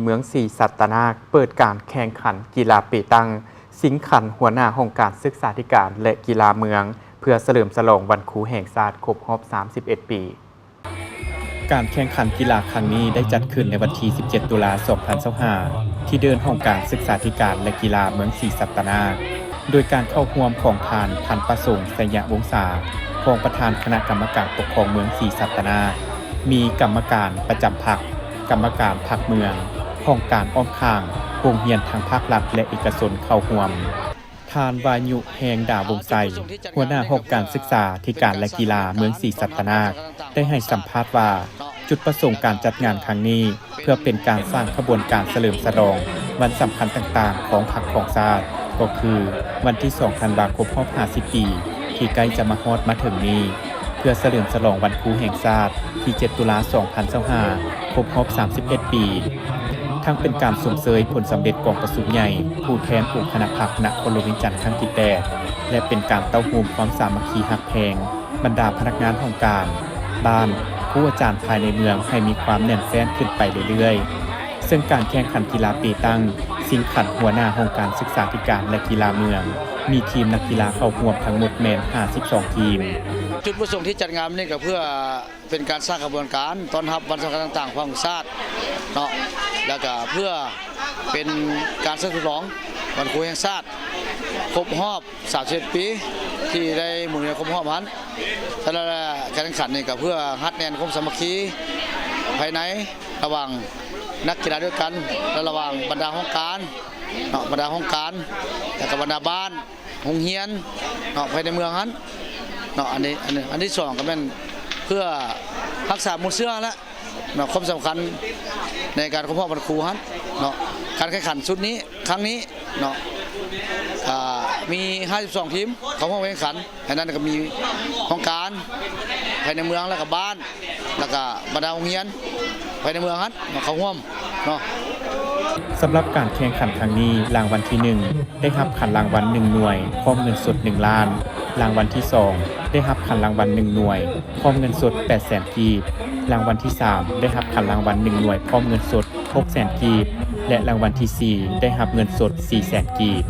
เมืองศรีสัตนาคเปิดการแข่งขันกีฬาเปตังสิงขันหัวหน้าองค์การศึกษาธิการและกีฬาเมืองเพื่อเฉลิมฉลองวันครูแห่งชาติครบรอบ 31 ปี การแข่งขันกีฬาครั้งนี้ได้จัดขึ้นในวันที่ 17 ตุลาคม 2025 ที่เดินองค์การศึกษาธิการและกีฬาเมืองศรีสัตนาคโดยการเข้าร่วมของผ่านพันประสงค์สยวงศารองประธานคณะกรรมการปกครองเมืองศรีสัตนาคมีกรรมการประจำพรรคกรรมการพรรคเมืององค์การอ้อมข้างโรงเรียนทางภาครัฐและเอกชนเข้าร่วมทานวายุแหงดาวงไสหัวหน้าองค์การศึกษาธิการและกีฬาเมืองศรีสัตนาคได้ให้สัมภาษณ์ว่าจุดประสงค์การจัดงานครั้งนี้เพื่อเป็นการสร้างขบวนการเฉลิมฉลองวันสำคัญต่างๆของพรรคของชาติก็คือวันที่ 2 ธันวาคม 50 ปีที่ใกล้จะมาฮอดมาถึงนี้เพื่อเฉลิมฉลองวันครูแห่งชาติที่ 7 ตุลาคม 2025 ครบรอบ 31 ปีทั้งเป็นการส่งเสริมผลสำเร็จกองประชุมใหญ่ผู้แทนองค์คณะพรรคนครหลวงวิจันทร์ครั้งที่ 8 และเป็นการเต้าหูมความสามัคคีฮักแพงบรรดาพนักงานของการบ้านผู้อาจารย์ภายในเมืองให้มีความแน่นแฟ้นขึ้นไปเรื่อยๆซึ่งการแข่งขันกีฬาเปตังสิงขันหัวหน้าองค์การศึกษาธิการและกีฬาเมืองมีทีมนักกีฬาเข้าร่วมทั้งหมดแม่น 52 ทีมจุดประสงค์ที่จัดงานนี้ก็เพื่อเป็นการสร้างกระบวนการต้อนรับวันสำคัญต่างๆของชาติเนาะแล้วก็เพื่อเป็นการฉลองวันครูแห่งชาติครบรอบ 31 ปีที่ได้หมู่เรียนครบรอบนั้นแต่ละการแข่งขันนี่ก็เพื่อฮัดแนนความสามัคคีภายในระหว่างนักกีฬาด้วยกันและระหว่างบรรดาห้องการเนาะบรรดาห้องการและกับบรรดาบ้านโรงเรียนเนาะภายในเมืองนั้นเนาะอันที่สองก็เป็นเพื่อรักษามูลเชื่อและเนาะความสำคัญในการครบรอบวันครูฮันเนาะการแข่งขันชุดนี้ครั้งนี้เนาะมี 52 ทีมเข้าร่วมแข่งขันอันนั้นก็มีห้องการภายในเมืองแล้วก็บ้านแล้วก็บรรดาโรงเรียนภายในเมืองฮันเข้าร่วมเนาะสำหรับการแข่งขันครั้งนี้รางวัลที่ 1 ได้รับขันรางวัล1หน่วยพร้อมเงินสด1ล้านรางวัลที่ 2 ได้รับขันรางวัล1หน่วยพร้อมเงินสด 800,000 กีบรางวัลที่ 3 ได้รับขันรางวัล1หน่วยพร้อมเงินสด 600,000 กีบและรางวัลที่ 4 ได้รับเงินสด 400,000 กีบ